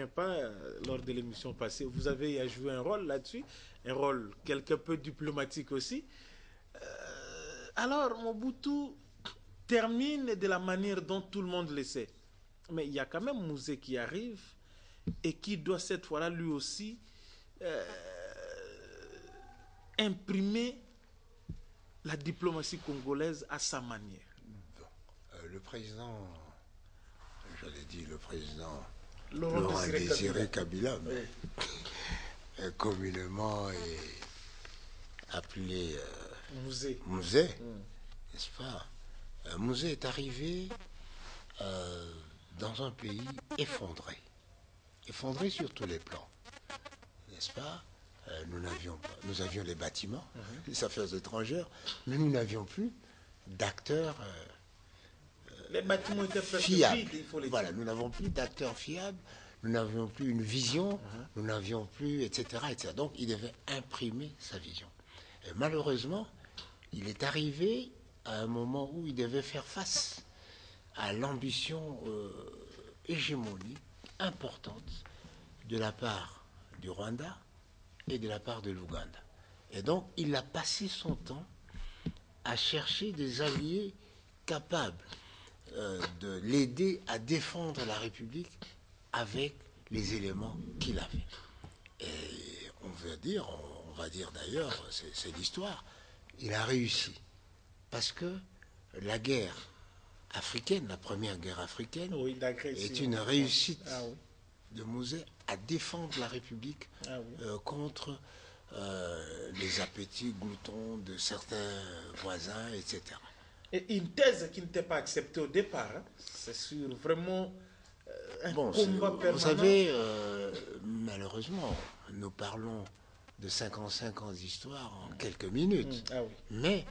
Pas lors de l'émission passée, vous avez joué un rôle là-dessus, un rôle quelque peu diplomatique aussi. Alors, Mobutu termine de la manière dont tout le monde le sait. Mais il y a quand même Mouzé qui arrive et qui doit cette fois-là lui aussi euh, imprimer la diplomatie congolaise à sa manière. Bon. Le président, j'allais dire le président Laurent Désiré Kabila, mais communément appelé Mouzé. Mouzé, n'est-ce pas? Mouzé est arrivé dans un pays effondré, effondré sur tous les plans, n'est-ce pas? Nous avions les bâtiments, les affaires étrangères, mais nous n'avions plus d'acteurs les bâtiments étaient presque fiables. vides, il faut les Voilà, dire. nous n'avons plus d'acteurs fiables, nous n'avions plus une vision, nous n'avions plus, etc., etc. Donc il devait imprimer sa vision. Et malheureusement, il est arrivé à un moment où il devait faire face à l'ambition hégémonique importante de la part du Rwanda et de la part de l'Ouganda. Et donc, il a passé son temps à chercher des alliés capables de l'aider à défendre la République avec les éléments qu'il avait. Et on va dire d'ailleurs, c'est l'histoire, il a réussi. Parce que la guerre africaine, la première guerre africaine, Oui, est une réussite oui. de Mouzé à défendre la République Oui. contre les appétits gloutons de certains voisins, etc. Et une thèse qui n'était pas acceptée au départ, hein. C'est sur vraiment un combat permanent. Vous savez, malheureusement, nous parlons de 55 ans d'histoire en quelques minutes. Oui. Mais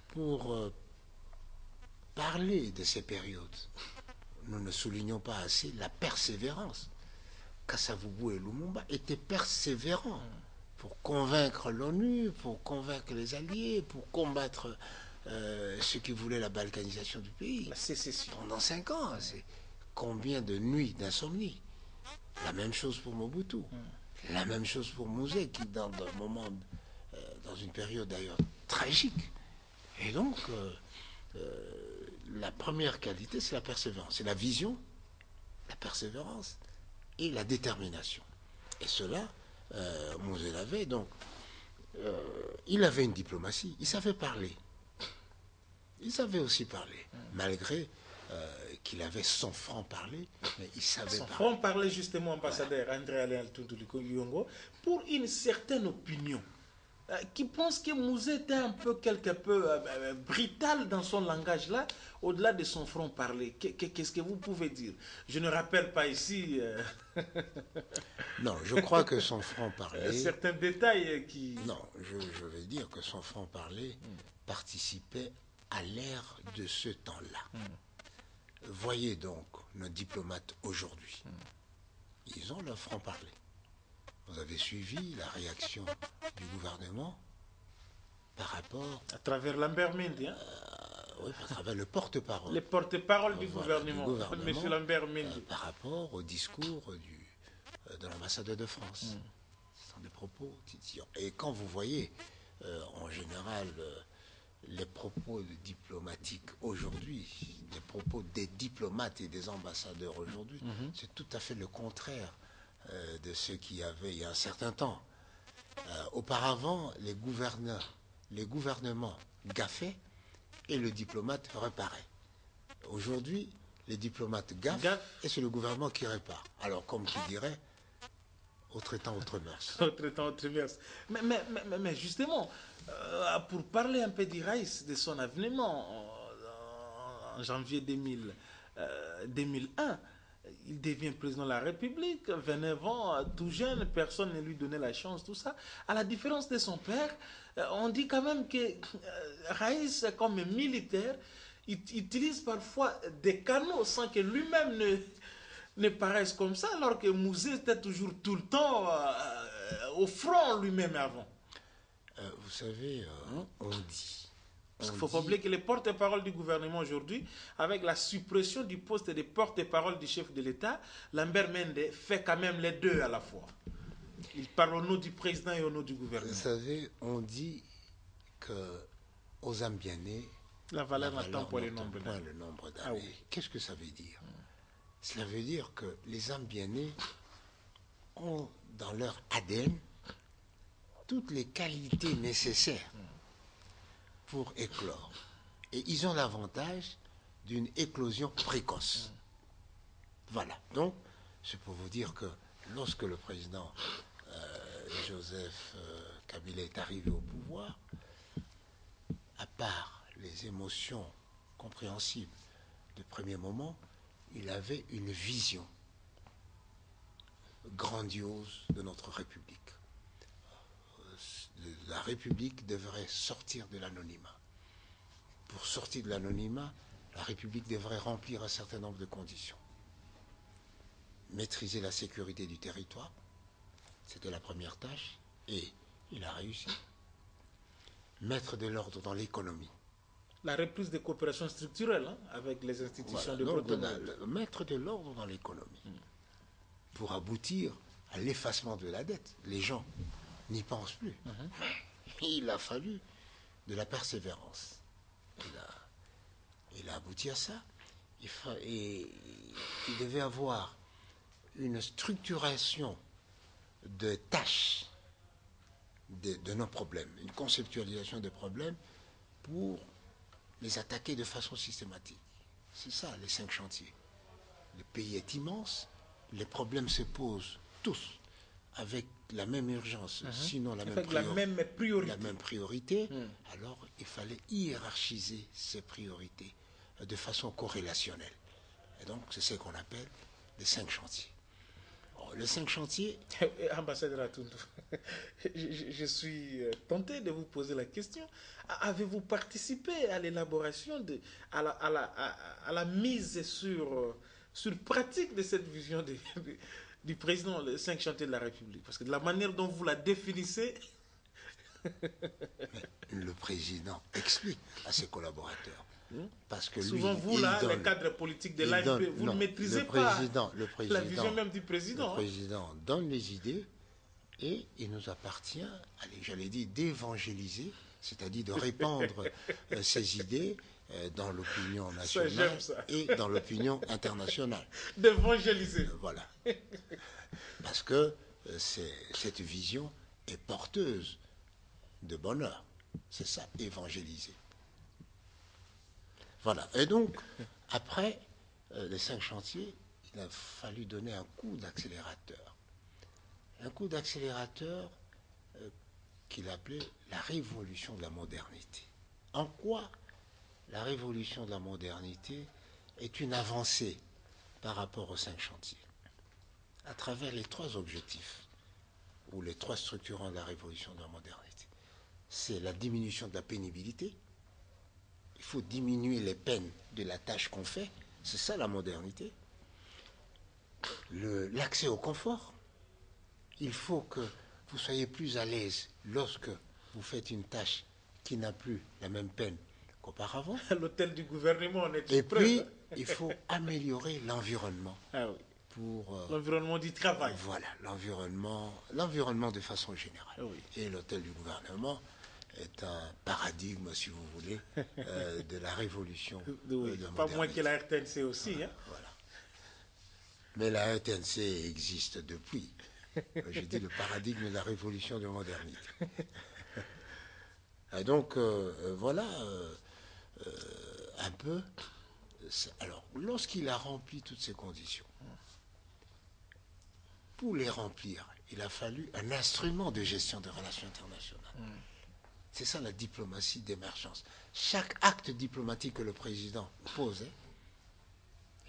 pour parler de ces périodes, nous ne soulignons pas assez la persévérance. Kasavubu et Lumumba étaient persévérants pour convaincre l'ONU, pour convaincre les alliés, pour combattre ceux qui voulaient la balkanisation du pays. La sécession. Pendant 5 ans, c'est combien de nuits d'insomnie. La même chose pour Mobutu. La même chose pour Mouzé, qui dans un moment, dans une période d'ailleurs tragique. Et donc, la première qualité, c'est la persévérance. C'est la vision, la persévérance et la détermination. Et cela, Mouzé l'avait. Donc, il avait une diplomatie. Il savait parler. Il savait aussi parler, malgré qu'il avait son franc-parler, mais il savait Son parler. franc-parler, justement, ambassadeur André Alain Tuntuliko Yongo, pour une certaine opinion, qui pense que Mouzé était un peu, quelque peu brutal dans son langage là, au-delà de son franc-parler. Qu'est-ce que vous pouvez dire? Je ne rappelle pas ici Non, je crois que son franc-parler... certains détails qui... Non, je vais dire que son franc-parler participait à l'ère de ce temps-là. Voyez donc nos diplomates aujourd'hui. Ils ont leur franc-parler. Vous avez suivi la réaction du gouvernement par rapport... À travers Lambert Mendy, hein? Oui, à travers le porte-parole. Les porte-parole du Voilà, gouvernement, M. Lambert Mendy. Par rapport au discours de l'ambassadeur de France. Ce sont des propos titillants. Et quand vous voyez, en général, les propos diplomatiques aujourd'hui, les propos des diplomates et des ambassadeurs aujourd'hui, c'est tout à fait le contraire de ce qu'il y avait il y a un certain temps. Auparavant, les gouvernements gaffaient et le diplomate réparait. Aujourd'hui, les diplomates gaffent et c'est le gouvernement qui répare. Alors, comme qui dirait, autre temps, autre mœurs. Autre temps, autre mœurs. Mais justement, pour parler un peu d'Iraïs, de son avènement en janvier 2001, il devient président de la République, 29 ans, tout jeune, personne ne lui donnait la chance, tout ça. À la différence de son père, on dit quand même que Raïs, comme militaire, il utilise parfois des canaux sans que lui-même ne paraisse comme ça, alors que Mouzé était toujours tout le temps au front lui-même avant. Vous savez, Parce qu'il ne faut pas oublier que les porte-parole du gouvernement aujourd'hui, avec la suppression du poste de porte-parole du chef de l'État, Lambert Mende fait quand même les deux à la fois. Il parle au nom du président et au nom du gouvernement. Vous savez, on dit que aux âmes bien nées, la valeur n'attend pas le nombre d'années. Ah oui. Qu'est-ce que ça veut dire? Cela veut dire que les âmes bien nées ont dans leur ADN toutes les qualités nécessaires pour éclore. Et ils ont l'avantage d'une éclosion précoce. Voilà. Donc, c'est pour vous dire que lorsque le président Joseph Kabila est arrivé au pouvoir, à part les émotions compréhensibles de premier moment, il avait une vision grandiose de notre République. La République devrait sortir de l'anonymat. Pour sortir de l'anonymat, la République devrait remplir un certain nombre de conditions. Maîtriser la sécurité du territoire, c'était la première tâche, et il a réussi. Mettre de l'ordre dans l'économie. La reprise des coopérations structurelles avec les institutions de Bretton-Woods. Mettre de l'ordre dans l'économie pour aboutir à l'effacement de la dette. Les gens n'y pensent plus. Il a fallu de la persévérance. Il a abouti à ça. Il devait avoir une structuration de tâches de nos problèmes, une conceptualisation des problèmes pour les attaquer de façon systématique. C'est ça, les 5 chantiers. Le pays est immense, les problèmes se posent tous avec la même urgence, sinon la même priorité. Alors il fallait hiérarchiser ces priorités de façon corrélationnelle. Et donc c'est ce qu'on appelle les 5 chantiers. Les 5 chantiers... Ambassadeur Atundu, je suis tenté de vous poser la question. Avez-vous participé à l'élaboration, à la mise sur pratique de cette vision du président, les 5 chantiers de la République? Parce que de la manière dont vous la définissez... Le président explique à ses collaborateurs. Parce que souvent, lui, vous, les cadres politiques de l'AFP, vous ne maîtrisez pas la vision même du président. Le président donne les idées et il nous appartient, j'allais dire, d'évangéliser, c'est-à-dire de répandre ces idées dans l'opinion nationale et dans l'opinion internationale. D'évangéliser. Voilà. Parce que cette vision est porteuse de bonheur. C'est ça, évangéliser. Voilà. Et donc, après les 5 chantiers, il a fallu donner un coup d'accélérateur. Un coup d'accélérateur qu'il appelait la révolution de la modernité. En quoi la révolution de la modernité est une avancée par rapport aux 5 chantiers? À travers les 3 objectifs, ou les 3 structurants de la révolution de la modernité. C'est la diminution de la pénibilité. Il faut diminuer les peines de la tâche qu'on fait. C'est ça la modernité. L'accès au confort. Il faut que vous soyez plus à l'aise lorsque vous faites une tâche qui n'a plus la même peine qu'auparavant. L'hôtel du gouvernement, on est Et puis, il faut améliorer l'environnement. Ah oui. Pour l'environnement du travail. Voilà, l'environnement de façon générale. Oui. Et l'hôtel du gouvernement est un paradigme, si vous voulez, de la révolution. Oui, de la pas moins que la RTNC aussi. Voilà, voilà. Mais la RTNC existe depuis. Je dis le paradigme de la révolution de la modernité. Et donc, voilà un peu. Alors, lorsqu'il a rempli toutes ces conditions, pour les remplir, il a fallu un instrument de gestion des relations internationales. C'est ça la diplomatie d'émergence. Chaque acte diplomatique que le président posait,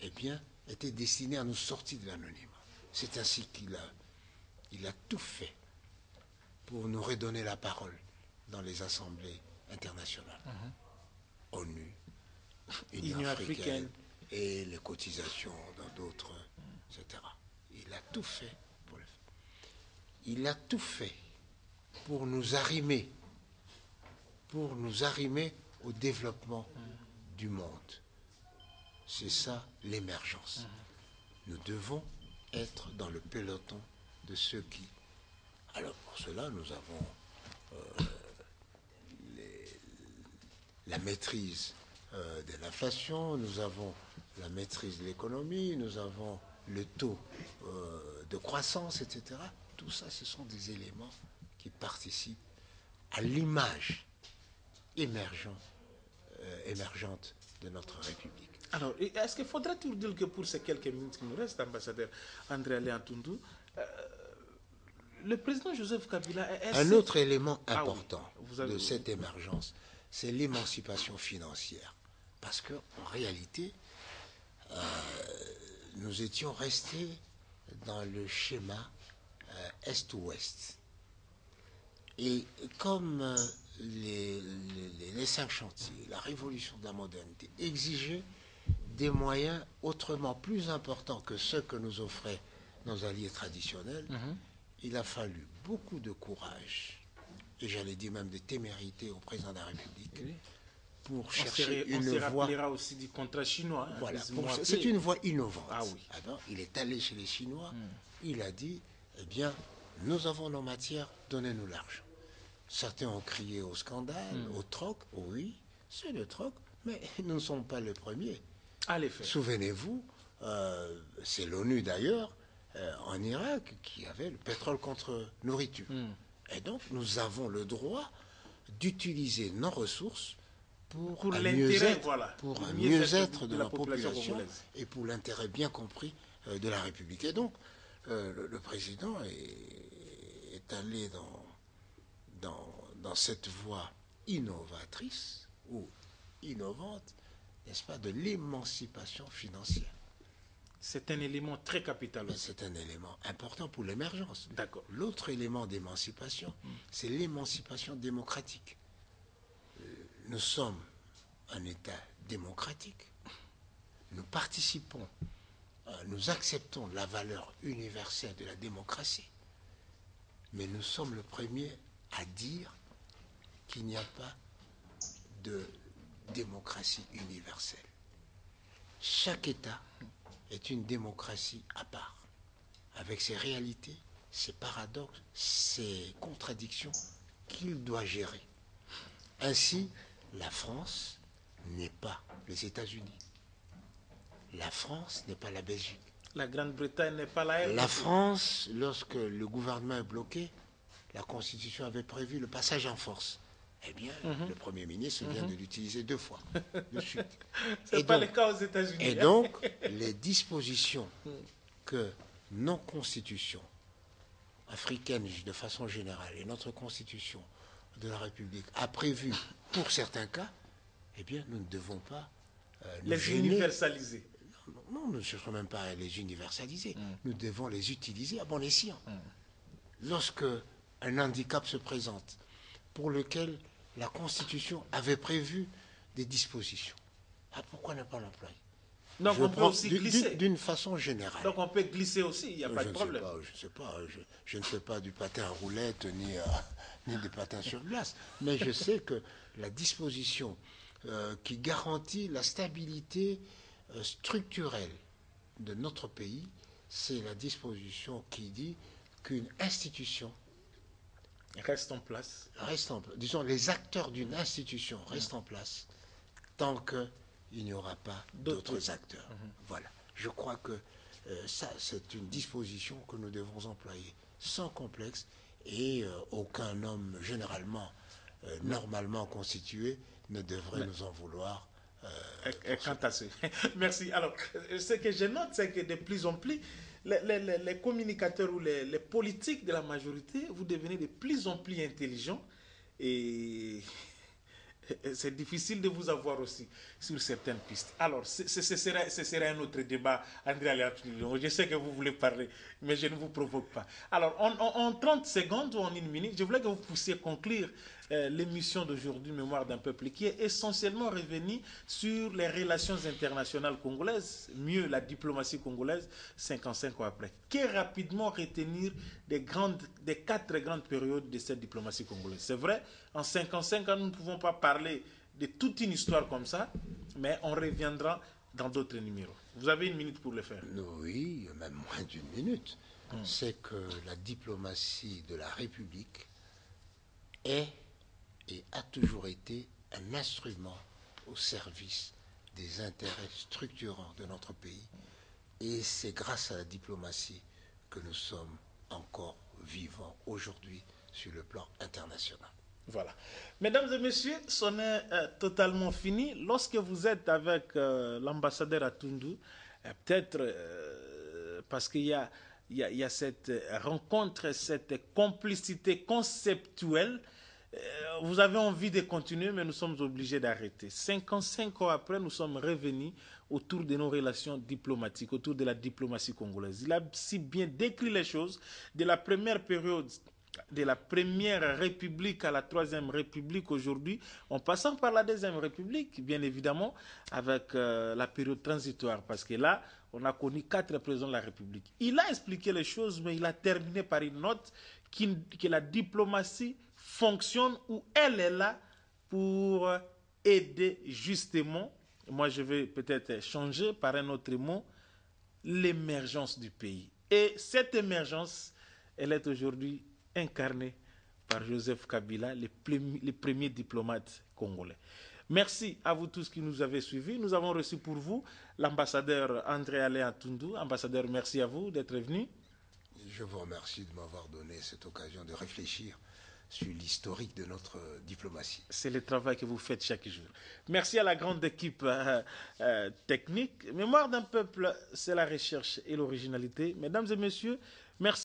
eh bien, était destiné à nous sortir de l'anonymat. C'est ainsi qu'il a tout fait pour nous redonner la parole dans les assemblées internationales. ONU, Union africaine et les cotisations dans d'autres, etc. Il a tout fait pour le faire. Il a tout fait pour nous arrimer au développement du monde. C'est ça l'émergence. Nous devons être dans le peloton de ceux qui... Alors pour cela, nous avons la maîtrise de l'inflation, nous avons la maîtrise de l'économie, nous avons le taux de croissance, etc. Tout ça, ce sont des éléments qui participent à l'image émergente de notre République. Alors, est-ce qu'il faudrait-il dire que pour ces quelques minutes qui nous restent, ambassadeur André Alain Toundou, le président Joseph Kabila... Un autre élément important de cette émergence, c'est l'émancipation financière. Parce qu'en réalité, nous étions restés dans le schéma Est-Ouest. Et comme les 5 chantiers, la révolution de la modernité exigeaient des moyens autrement plus importants que ceux que nous offraient nos alliés traditionnels, il a fallu beaucoup de courage, et j'allais dire même de témérité au président de la République, pour chercher une voie... On se rappellera aussi du contrat chinois. Hein, voilà, c'est une voie innovante. Ah oui. Alors, il est allé chez les Chinois, il a dit, eh bien, nous avons nos matières, donnez-nous l'argent. Certains ont crié au scandale, au troc. Oui, c'est le troc, mais nous ne sommes pas les premiers. Souvenez-vous, c'est l'ONU d'ailleurs, en Irak, qui avait le pétrole contre nourriture. Et donc, nous avons le droit d'utiliser nos ressources pour un mieux-être de la population et pour l'intérêt bien compris de la République. Et donc, le président est allé dans cette voie innovatrice ou innovante, n'est-ce pas, de l'émancipation financière. C'est un élément très capital aussi. C'est un élément important pour l'émergence. D'accord. L'autre élément d'émancipation, c'est l'émancipation démocratique. Nous sommes un État démocratique. Nous participons, nous acceptons la valeur universelle de la démocratie. Mais nous sommes le premier à dire qu'il n'y a pas de démocratie universelle. Chaque État est une démocratie à part, avec ses réalités, ses paradoxes, ses contradictions qu'il doit gérer. Ainsi, la France n'est pas les États-Unis. La France n'est pas la Belgique. La Grande-Bretagne n'est pas la RDC. La France, lorsque le gouvernement est bloqué, la Constitution avait prévu le passage en force. Eh bien, le Premier ministre vient de l'utiliser 2 fois de suite. Ce n'est pas le cas aux États-Unis. Et donc, les dispositions que nos constitutions africaines, de façon générale, et notre Constitution de la République a prévues pour certains cas, eh bien, nous ne devons pas les universaliser. Non, nous ne cherchons même pas à les universaliser. Nous devons les utiliser à bon escient. Lorsque un handicap se présente, pour lequel la Constitution avait prévu des dispositions, pourquoi ne pas l'employer? Donc on peut aussi glisser. D'une façon générale. Donc on peut glisser aussi, il n'y a pas de problème. Je ne sais pas, je ne fais pas du patin à roulette ni des patins sur glace, mais je sais que la disposition qui garantit la stabilité structurelle de notre pays, c'est la disposition qui dit qu'une institution reste en place. Disons, les acteurs d'une institution restent en place tant qu'il n'y aura pas d'autres acteurs. Voilà. Je crois que ça, c'est une disposition que nous devons employer sans complexe et aucun homme généralement, normalement constitué, ne devrait nous en vouloir. Quant à ce. Merci. Alors, ce que je note, c'est que de plus en plus, les communicateurs ou les politiques de la majorité, vous devenez de plus en plus intelligents et c'est difficile de vous avoir aussi sur certaines pistes. Alors, ce serait un autre débat, André Aléatoulion. Je sais que vous voulez parler, mais je ne vous provoque pas. Alors, en 30 secondes ou en 1 minute, je voulais que vous puissiez conclure l'émission d'aujourd'hui, Mémoire d'un peuple, qui est essentiellement revenue sur les relations internationales congolaises, mieux la diplomatie congolaise, 55 ans après. Que rapidement retenir des 4 grandes périodes de cette diplomatie congolaise? C'est vrai, en 55 ans, nous ne pouvons pas parler de toute une histoire comme ça, mais on reviendra dans d'autres numéros. Vous avez 1 minute pour le faire. Oui, même moins d'1 minute. C'est que la diplomatie de la République est et a toujours été un instrument au service des intérêts structurants de notre pays. Et c'est grâce à la diplomatie que nous sommes encore vivants aujourd'hui sur le plan international. Voilà. Mesdames et messieurs, ce n'est totalement fini. Lorsque vous êtes avec l'ambassadeur Atundu, peut-être parce qu'il y a cette rencontre, cette complicité conceptuelle, vous avez envie de continuer, mais nous sommes obligés d'arrêter. 55 ans après, nous sommes revenus autour de nos relations diplomatiques, autour de la diplomatie congolaise. Il a si bien décrit les choses de la première période, de la première république à la troisième république aujourd'hui, en passant par la deuxième république, bien évidemment, avec la période transitoire, parce que là, on a connu 4 présidents de la République. Il a expliqué les choses, mais il a terminé par une note que la diplomatie fonctionne où elle est là pour aider justement, moi je vais peut-être changer par un autre mot, l'émergence du pays. Et cette émergence, elle est aujourd'hui incarnée par Joseph Kabila, le premier diplomate congolais. Merci à vous tous qui nous avez suivis. Nous avons reçu pour vous l'ambassadeur André Alain Atundu. Ambassadeur, merci à vous d'être venu. Je vous remercie de m'avoir donné cette occasion de réfléchir sur l'historique de notre diplomatie. C'est le travail que vous faites chaque jour. Merci à la grande équipe technique. Mémoire d'un peuple, c'est la recherche et l'originalité. Mesdames et messieurs, merci.